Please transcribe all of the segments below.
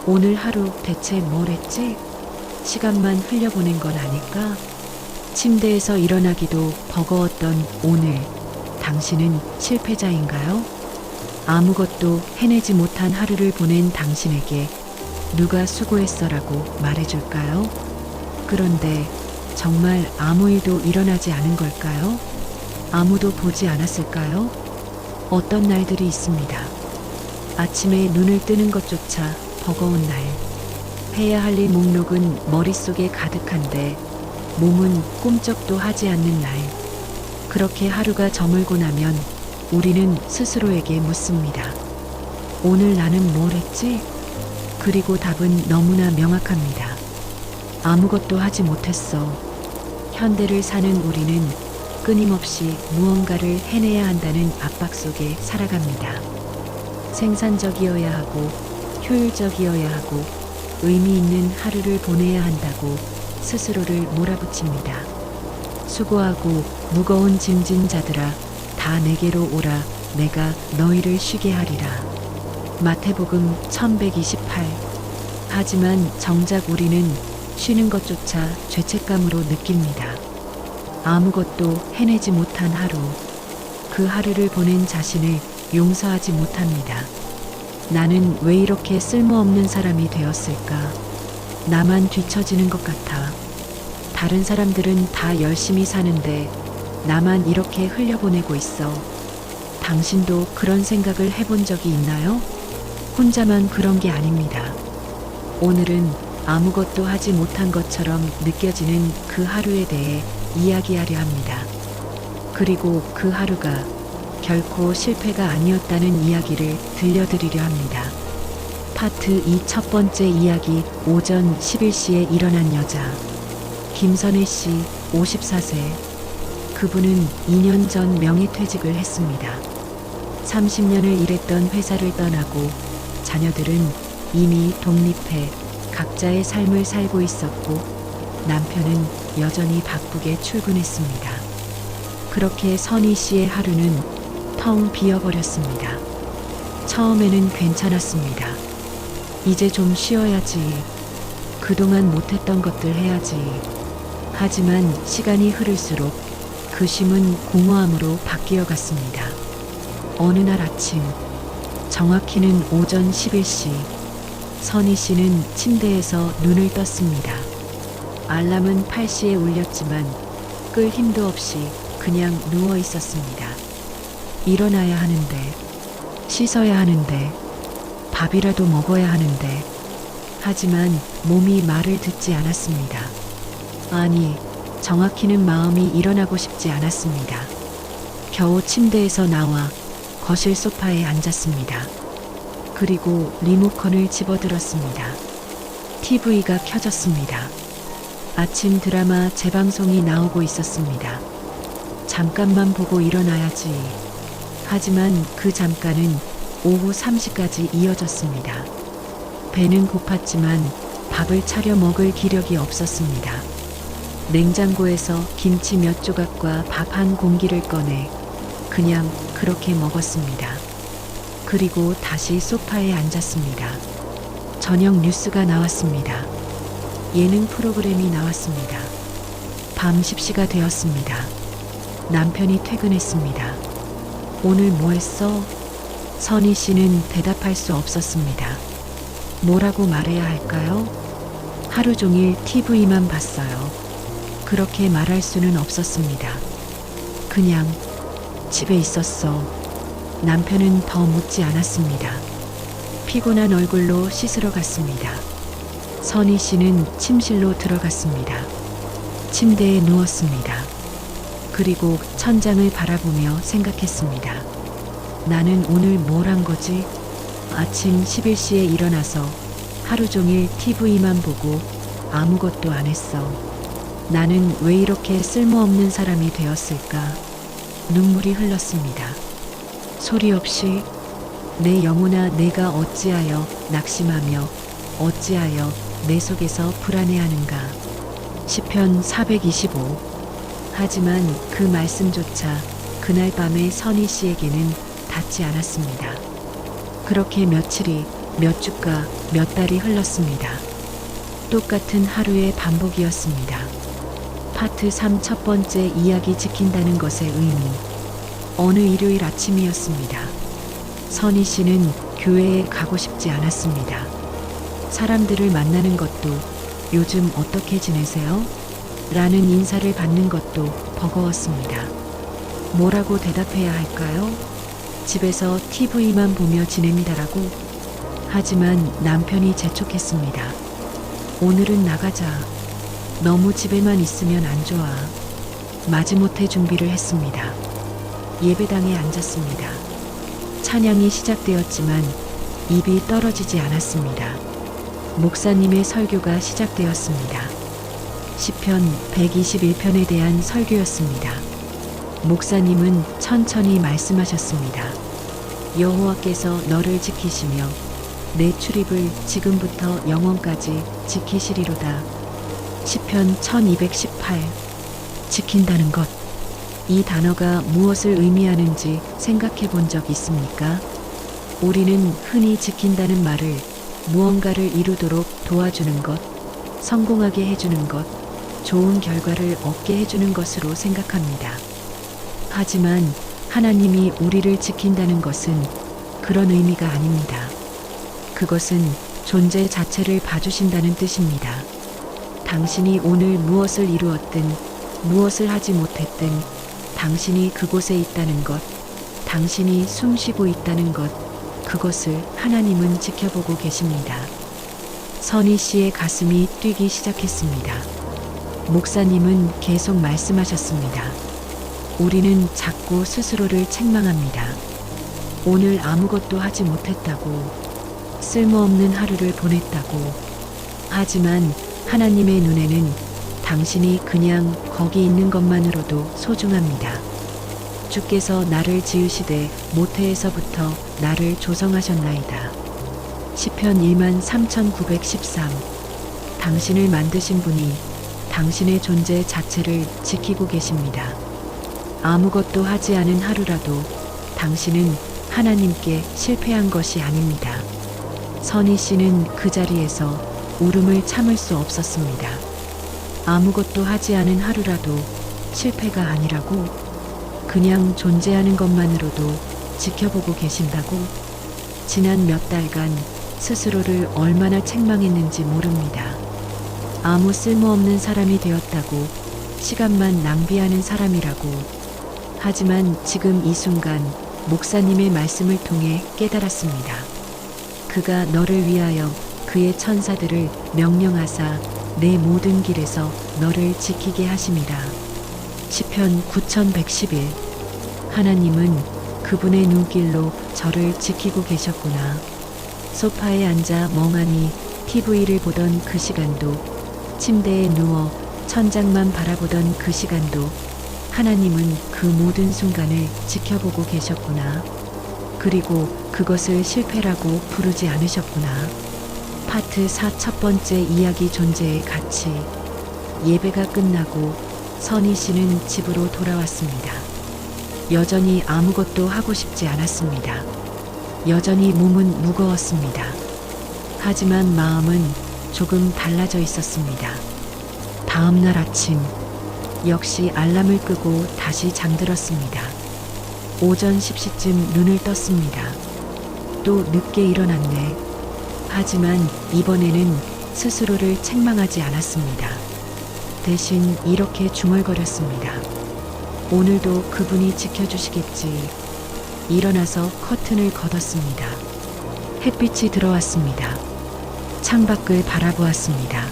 오늘 하루 대체 뭘 했지? 시간만 흘려보낸 건 아닐까? 침대에서 일어나기도 버거웠던 오늘, 당신은 실패자인가요? 아무것도 해내지 못한 하루를 보낸 당신에게 누가 수고했어라고 말해줄까요? 그런데 정말 아무 일도 일어나지 않은 걸까요? 아무도 보지 않았을까요? 어떤 날들이 있습니다. 아침에 눈을 뜨는 것조차 버거운 날. 해야 할 일 목록은 머릿속에 가득한데 몸은 꿈쩍도 하지 않는 날. 그렇게 하루가 저물고 나면 우리는 스스로에게 묻습니다. 오늘 나는 뭘 했지? 그리고 답은 너무나 명확합니다. 아무것도 하지 못했어. 현대를 사는 우리는 끊임없이 무언가를 해내야 한다는 압박 속에 살아갑니다. 생산적이어야 하고 효율적이어야 하고 의미 있는 하루를 보내야 한다고 스스로를 몰아붙입니다. 수고하고 무거운 짐진 자들아 다 내게로 오라 내가 너희를 쉬게 하리라. 마태복음 1128. 하지만 정작 우리는 쉬는 것조차 죄책감으로 느낍니다. 아무것도 해내지 못한 하루, 그 하루를 보낸 자신을 용서하지 못합니다. 나는 왜 이렇게 쓸모없는 사람이 되었을까? 나만 뒤처지는 것 같아. 다른 사람들은 다 열심히 사는데 나만 이렇게 흘려보내고 있어. 당신도 그런 생각을 해본 적이 있나요? 혼자만 그런 게 아닙니다. 오늘은 아무것도 하지 못한 것처럼 느껴지는 그 하루에 대해 이야기하려 합니다. 그리고 그 하루가 결코 실패가 아니었다는 이야기를 들려드리려 합니다. 파트 2 첫 번째 이야기. 오전 11시에 일어난 여자. 김선혜 씨 54세. 그분은 2년 전 명예퇴직을 했습니다. 30년을 일했던 회사를 떠나고 자녀들은 이미 독립해 각자의 삶을 살고 있었고 남편은 여전히 바쁘게 출근했습니다. 그렇게 선희 씨의 하루는 텅 비어버렸습니다. 처음에는 괜찮았습니다. 이제 좀 쉬어야지. 그동안 못했던 것들 해야지. 하지만 시간이 흐를수록 그 쉼은 공허함으로 바뀌어 갔습니다. 어느 날 아침, 정확히는 오전 11시, 선희 씨는 침대에서 눈을 떴습니다. 알람은 8시에 울렸지만 끌 힘도 없이 그냥 누워 있었습니다. 일어나야 하는데, 씻어야 하는데, 밥이라도 먹어야 하는데, 하지만 몸이 말을 듣지 않았습니다. 아니, 정확히는 마음이 일어나고 싶지 않았습니다. 겨우 침대에서 나와 거실 소파에 앉았습니다. 그리고 리모컨을 집어들었습니다. TV가 켜졌습니다. 아침 드라마 재방송이 나오고 있었습니다. 잠깐만 보고 일어나야지. 하지만 그 잠깐은 오후 3시까지 이어졌습니다. 배는 고팠지만 밥을 차려 먹을 기력이 없었습니다. 냉장고에서 김치 몇 조각과 밥 한 공기를 꺼내 그냥 그렇게 먹었습니다. 그리고 다시 소파에 앉았습니다. 저녁 뉴스가 나왔습니다. 예능 프로그램이 나왔습니다. 밤 10시가 되었습니다. 남편이 퇴근했습니다. 오늘 뭐 했어? 선희 씨는 대답할 수 없었습니다. 뭐라고 말해야 할까요? 하루 종일 TV만 봤어요. 그렇게 말할 수는 없었습니다. 그냥 집에 있었어. 남편은 더 묻지 않았습니다. 피곤한 얼굴로 씻으러 갔습니다. 선희 씨는 침실로 들어갔습니다. 침대에 누웠습니다. 그리고 천장을 바라보며 생각했습니다. 나는 오늘 뭘 한 거지? 아침 11시에 일어나서 하루 종일 TV만 보고 아무것도 안 했어. 나는 왜 이렇게 쓸모없는 사람이 되었을까? 눈물이 흘렀습니다. 소리 없이 내 영혼아 내가 어찌하여 낙심하며 어찌하여 내 속에서 불안해하는가. 시편 425. 하지만 그 말씀조차 그날 밤에 선희 씨에게는 닿지 않았습니다. 그렇게 며칠이 몇 주가 몇 달이 흘렀습니다. 똑같은 하루의 반복이었습니다. 파트 3 첫 번째 이야기 지킨다는 것의 의미. 어느 일요일 아침이었습니다. 선희 씨는 교회에 가고 싶지 않았습니다. 사람들을 만나는 것도 요즘 어떻게 지내세요? 라는 인사를 받는 것도 버거웠습니다. 뭐라고 대답해야 할까요? 집에서 TV만 보며 지냅니다라고. 하지만 남편이 재촉했습니다. 오늘은 나가자. 너무 집에만 있으면 안 좋아. 마지못해 준비를 했습니다. 예배당에 앉았습니다. 찬양이 시작되었지만 입이 떨어지지 않았습니다. 목사님의 설교가 시작되었습니다. 시편 121편에 대한 설교였습니다. 목사님은 천천히 말씀하셨습니다. 여호와께서 너를 지키시며 내 출입을 지금부터 영원까지 지키시리로다. 시편 1218. 지킨다는 것. 이 단어가 무엇을 의미하는지 생각해 본 적 있습니까? 우리는 흔히 지킨다는 말을 무언가를 이루도록 도와주는 것, 성공하게 해주는 것, 좋은 결과를 얻게 해주는 것으로 생각합니다. 하지만 하나님이 우리를 지킨다는 것은 그런 의미가 아닙니다. 그것은 존재 자체를 봐주신다는 뜻입니다. 당신이 오늘 무엇을 이루었든 무엇을 하지 못했든 당신이 그곳에 있다는 것, 당신이 숨 쉬고 있다는 것, 그것을 하나님은 지켜보고 계십니다. 선희 씨의 가슴이 뛰기 시작했습니다. 목사님은 계속 말씀하셨습니다. 우리는 자꾸 스스로를 책망합니다. 오늘 아무것도 하지 못했다고, 쓸모없는 하루를 보냈다고. 하지만 하나님의 눈에는 당신이 그냥 거기 있는 것만으로도 소중합니다. 주께서 나를 지으시되 모태에서부터 나를 조성하셨나이다. 시편 13913. 당신을 만드신 분이 당신의 존재 자체를 지키고 계십니다. 아무것도 하지 않은 하루라도 당신은 하나님께 실패한 것이 아닙니다. 선희 씨는 그 자리에서 울음을 참을 수 없었습니다. 아무것도 하지 않은 하루라도 실패가 아니라고? 그냥 존재하는 것만으로도 지켜보고 계신다고? 지난 몇 달간 스스로를 얼마나 책망했는지 모릅니다. 아무 쓸모없는 사람이 되었다고, 시간만 낭비하는 사람이라고. 하지만 지금 이 순간 목사님의 말씀을 통해 깨달았습니다. 그가 너를 위하여 그의 천사들을 명령하사 내 모든 길에서 너를 지키게 하심이라. 시편 9111. 하나님은 그분의 눈길로 저를 지키고 계셨구나. 소파에 앉아 멍하니 TV를 보던 그 시간도, 침대에 누워 천장만 바라보던 그 시간도 하나님은 그 모든 순간을 지켜보고 계셨구나. 그리고 그것을 실패라고 부르지 않으셨구나. 파트 4 첫 번째 이야기 존재의 가치. 예배가 끝나고 선희 씨는 집으로 돌아왔습니다. 여전히 아무것도 하고 싶지 않았습니다. 여전히 몸은 무거웠습니다. 하지만 마음은 조금 달라져 있었습니다. 다음 날 아침, 역시 알람을 끄고 다시 잠들었습니다. 오전 10시쯤 눈을 떴습니다. 또 늦게 일어났네. 하지만 이번에는 스스로를 책망하지 않았습니다. 대신 이렇게 중얼거렸습니다. 오늘도 그분이 지켜주시겠지. 일어나서 커튼을 걷었습니다. 햇빛이 들어왔습니다. 창밖을 바라보았습니다.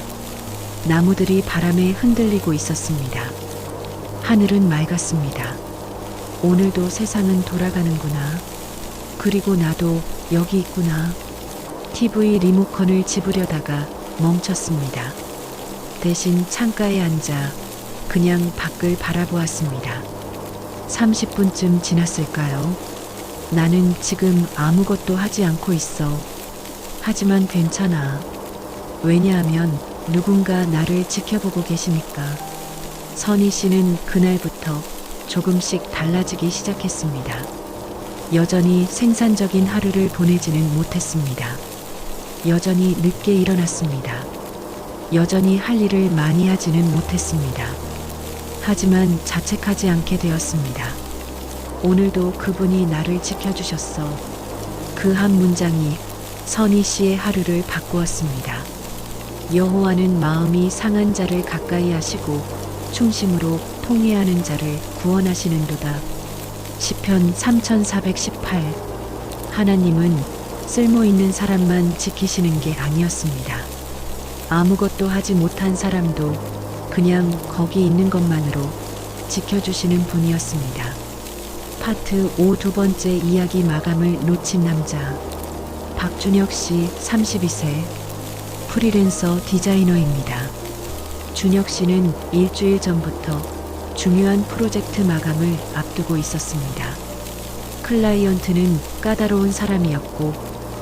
나무들이 바람에 흔들리고 있었습니다. 하늘은 맑았습니다. 오늘도 세상은 돌아가는구나. 그리고 나도 여기 있구나. TV 리모컨을 집으려다가 멈췄습니다. 대신 창가에 앉아 그냥 밖을 바라보았습니다. 30분쯤 지났을까요? 나는 지금 아무것도 하지 않고 있어. 하지만 괜찮아. 왜냐하면 누군가 나를 지켜보고 계시니까. 선희 씨는 그날부터 조금씩 달라지기 시작했습니다. 여전히 생산적인 하루를 보내지는 못했습니다. 여전히 늦게 일어났습니다. 여전히 할 일을 많이 하지는 못했습니다. 하지만 자책하지 않게 되었습니다. 오늘도 그분이 나를 지켜주셨어. 그 한 문장이 선희 씨의 하루를 바꾸었습니다. 여호와는 마음이 상한 자를 가까이 하시고 충심으로 통회하는 자를 구원하시는도다. 시편 3418. 하나님은 쓸모있는 사람만 지키시는 게 아니었습니다. 아무것도 하지 못한 사람도 그냥 거기 있는 것만으로 지켜주시는 분이었습니다. 파트 5 두 번째 이야기 마감을 놓친 남자. 박준혁 씨 32세. 프리랜서 디자이너입니다. 준혁 씨는 일주일 전부터 중요한 프로젝트 마감을 앞두고 있었습니다. 클라이언트는 까다로운 사람이었고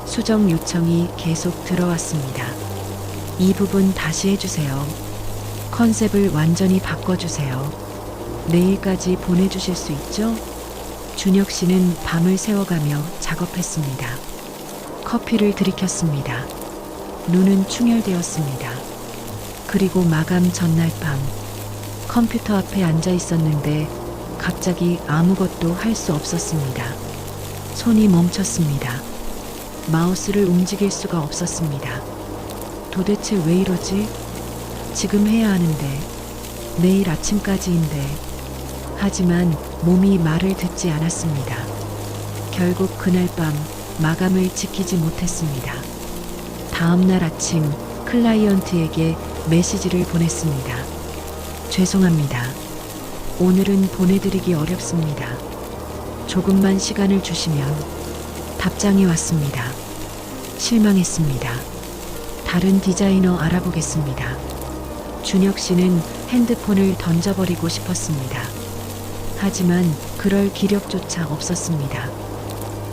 수정 요청이 계속 들어왔습니다. 이 부분 다시 해주세요. 컨셉을 완전히 바꿔주세요. 내일까지 보내주실 수 있죠? 준혁 씨는 밤을 새워가며 작업했습니다. 커피를 들이켰습니다. 눈은 충혈되었습니다. 그리고 마감 전날 밤 컴퓨터 앞에 앉아 있었는데 갑자기 아무것도 할 수 없었습니다. 손이 멈췄습니다. 마우스를 움직일 수가 없었습니다. 도대체 왜 이러지? 지금 해야 하는데, 내일 아침까지인데. 하지만 몸이 말을 듣지 않았습니다. 결국 그날 밤 마감을 지키지 못했습니다. 다음 날 아침 클라이언트에게 메시지를 보냈습니다. 죄송합니다. 오늘은 보내드리기 어렵습니다. 조금만 시간을 주시면. 답장이 왔습니다. 실망했습니다. 다른 디자이너 알아보겠습니다. 준혁 씨는 핸드폰을 던져버리고 싶었습니다. 하지만 그럴 기력조차 없었습니다.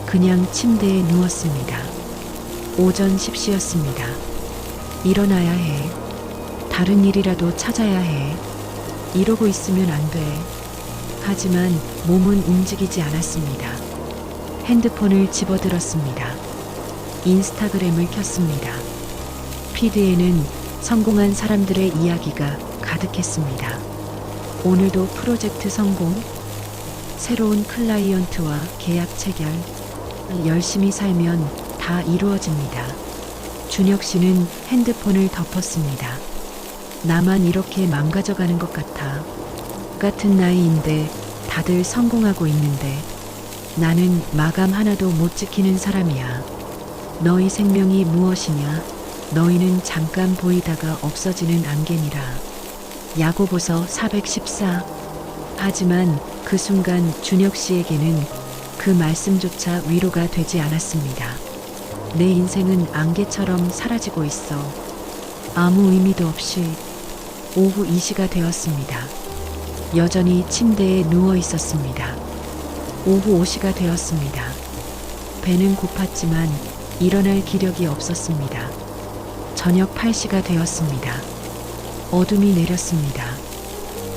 그냥 침대에 누웠습니다. 오전 10시였습니다. 일어나야 해. 다른 일이라도 찾아야 해. 이러고 있으면 안 돼. 하지만 몸은 움직이지 않았습니다. 핸드폰을 집어들었습니다. 인스타그램을 켰습니다. 피드에는 성공한 사람들의 이야기가 가득했습니다. 오늘도 프로젝트 성공, 새로운 클라이언트와 계약 체결, 열심히 살면 다 이루어집니다. 준혁 씨는 핸드폰을 덮었습니다. 나만 이렇게 망가져가는 것 같아. 같은 나이인데 다들 성공하고 있는데 나는 마감 하나도 못 지키는 사람이야. 너희 생명이 무엇이냐? 너희는 잠깐 보이다가 없어지는 안개니라. 야고보서 414. 하지만 그 순간 준혁 씨에게는 그 말씀조차 위로가 되지 않았습니다. 내 인생은 안개처럼 사라지고 있어. 아무 의미도 없이. 오후 2시가 되었습니다. 여전히 침대에 누워 있었습니다. 오후 5시가 되었습니다. 배는 고팠지만 일어날 기력이 없었습니다. 저녁 8시가 되었습니다. 어둠이 내렸습니다.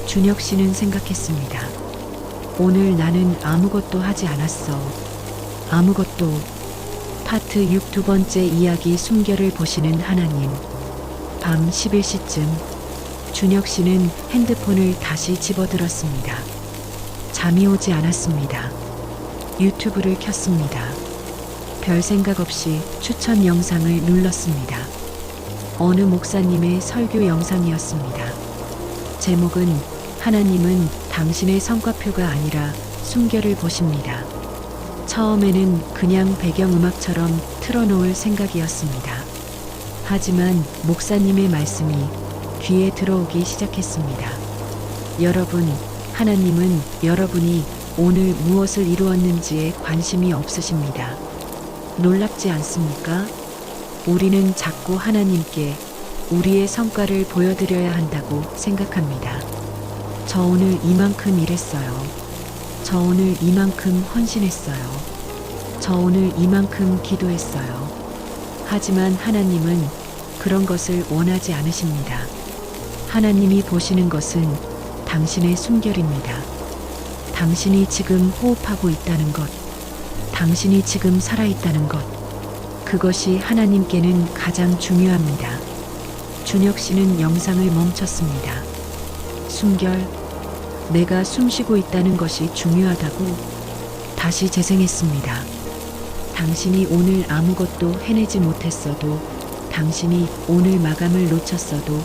준혁 씨는 생각했습니다. 오늘 나는 아무것도 하지 않았어. 아무것도. 파트 6 두 번째 이야기 순결을 보시는 하나님. 밤 11시쯤 준혁 씨는 핸드폰을 다시 집어들었습니다. 잠이 오지 않았습니다. 유튜브를 켰습니다. 별 생각 없이 추천 영상을 눌렀습니다. 어느 목사님의 설교 영상이었습니다. 제목은 하나님은 당신의 성과표가 아니라 순결을 보십니다. 처음에는 그냥 배경음악처럼 틀어놓을 생각이었습니다. 하지만 목사님의 말씀이 귀에 들어오기 시작했습니다. 여러분, 하나님은 여러분이 오늘 무엇을 이루었는지에 관심이 없으십니다. 놀랍지 않습니까? 우리는 자꾸 하나님께 우리의 성과를 보여드려야 한다고 생각합니다. 저 오늘 이만큼 일했어요. 저 오늘 이만큼 헌신했어요. 저 오늘 이만큼 기도했어요. 하지만 하나님은 그런 것을 원하지 않으십니다. 하나님이 보시는 것은 당신의 순결입니다. 당신이 지금 호흡하고 있다는 것, 당신이 지금 살아있다는 것, 그 그것이 하나님께는 가장 중요합니다. 준혁 씨는 영상을 멈췄습니다. 숨결, 내가 숨쉬고 있다는 것이 중요하다고 다시 재생했습니다. 당신이 오늘 아무것도 해내지 못했어도, 당신이 오늘 마감을 놓쳤어도,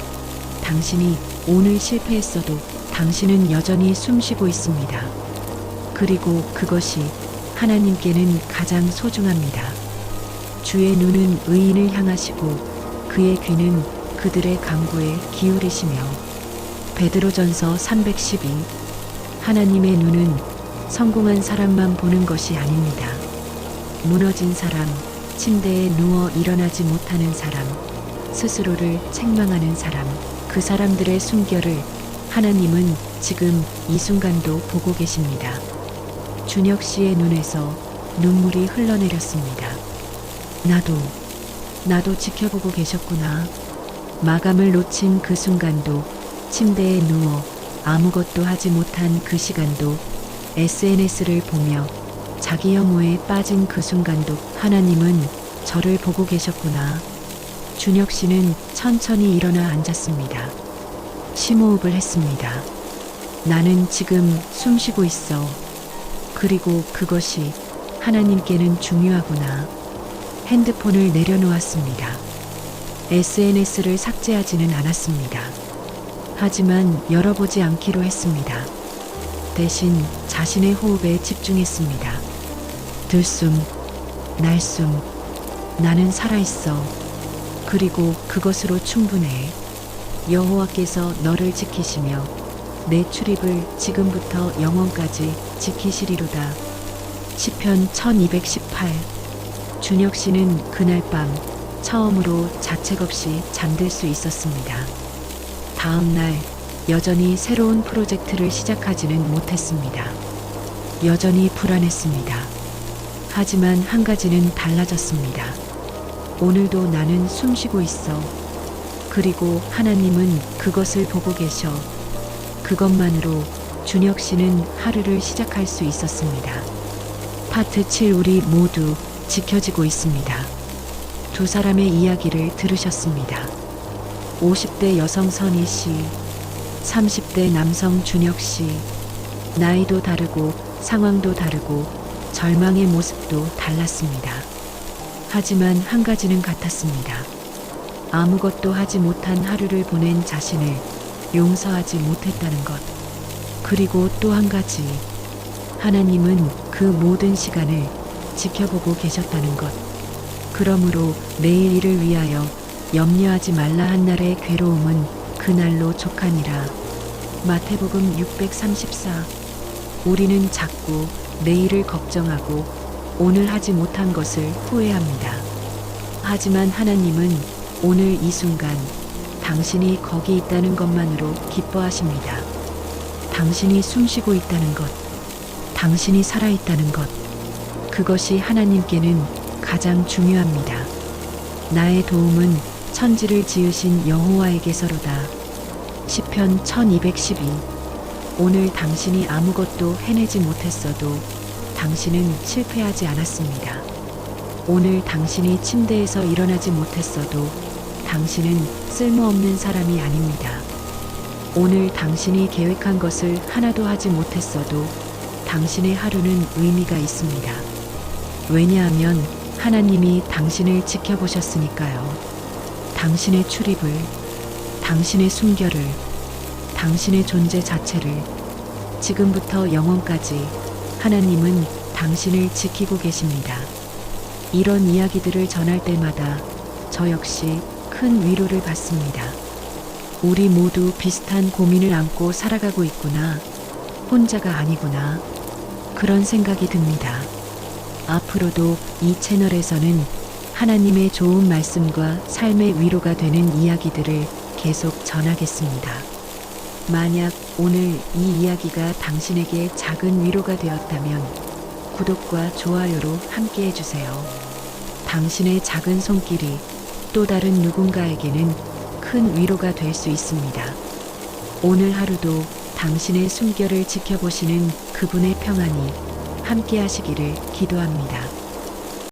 당신이 오늘 실패했어도 당신은 여전히 숨쉬고 있습니다. 그리고 그것이 하나님께는 가장 소중합니다. 주의 눈은 의인을 향하시고 그의 귀는 그들의 간구에 기울이시며. 베드로전서 312. 하나님의 눈은 성공한 사람만 보는 것이 아닙니다. 무너진 사람, 침대에 누워 일어나지 못하는 사람, 스스로를 책망하는 사람, 그 사람들의 숨결을 하나님은 지금 이 순간도 보고 계십니다. 준혁 씨의 눈에서 눈물이 흘러내렸습니다. 나도 지켜보고 계셨구나. 마감을 놓친 그 순간도, 침대에 누워 아무것도 하지 못한 그 시간도, SNS를 보며 자기 혐오에 빠진 그 순간도 하나님은 저를 보고 계셨구나. 준혁 씨는 천천히 일어나 앉았습니다. 심호흡을 했습니다. 나는 지금 숨쉬고 있어. 그리고 그것이 하나님께는 중요하구나. 핸드폰을 내려놓았습니다. SNS를 삭제하지는 않았습니다. 하지만 열어보지 않기로 했습니다. 대신 자신의 호흡에 집중했습니다. 들숨, 날숨, 나는 살아있어. 그리고 그것으로 충분해. 여호와께서 너를 지키시며 내 출입을 지금부터 영원까지 지키시리로다. 시편 1218. 준혁 씨는 그날 밤 처음으로 자책 없이 잠들 수 있었습니다. 다음 날 여전히 새로운 프로젝트를 시작하지는 못했습니다. 여전히 불안했습니다. 하지만 한 가지는 달라졌습니다. 오늘도 나는 숨쉬고 있어. 그리고 하나님은 그것을 보고 계셔. 그것만으로 준혁 씨는 하루를 시작할 수 있었습니다. 파트 7. 우리 모두 지켜지고 있습니다. 두 사람의 이야기를 들으셨습니다. 50대 여성 선희 씨, 30대 남성 준혁 씨. 나이도 다르고 상황도 다르고 절망의 모습도 달랐습니다. 하지만 한 가지는 같았습니다. 아무것도 하지 못한 하루를 보낸 자신을 용서하지 못했다는 것. 그리고 또 한 가지, 하나님은 그 모든 시간을 지켜보고 계셨다는 것. 그러므로 내일 일을 위하여 염려하지 말라 한 날의 괴로움은 그날로 족하니라. 마태복음 634. 우리는 자꾸 내일을 걱정하고 오늘 하지 못한 것을 후회합니다. 하지만 하나님은 오늘 이 순간 당신이 거기 있다는 것만으로 기뻐하십니다. 당신이 숨쉬고 있다는 것, 당신이 살아있다는 것, 그것이 하나님께는 가장 중요합니다. 나의 도움은 천지를 지으신 여호와에게서로다. 시편 1212. 오늘 당신이 아무것도 해내지 못했어도 당신은 실패하지 않았습니다. 오늘 당신이 침대에서 일어나지 못했어도 당신은 쓸모없는 사람이 아닙니다. 오늘 당신이 계획한 것을 하나도 하지 못했어도 당신의 하루는 의미가 있습니다. 왜냐하면 하나님이 당신을 지켜보셨으니까요. 당신의 출입을, 당신의 숨결을, 당신의 존재 자체를, 지금부터 영원까지 하나님은 당신을 지키고 계십니다. 이런 이야기들을 전할 때마다 저 역시 큰 위로를 받습니다. 우리 모두 비슷한 고민을 안고 살아가고 있구나. 혼자가 아니구나. 그런 생각이 듭니다. 앞으로도 이 채널에서는 하나님의 좋은 말씀과 삶의 위로가 되는 이야기들을 계속 전하겠습니다. 만약 오늘 이 이야기가 당신에게 작은 위로가 되었다면 구독과 좋아요로 함께 해주세요. 당신의 작은 손길이 또 다른 누군가에게는 큰 위로가 될 수 있습니다. 오늘 하루도 당신의 숨결을 지켜보시는 그분의 평안이 함께 하시기를 기도합니다.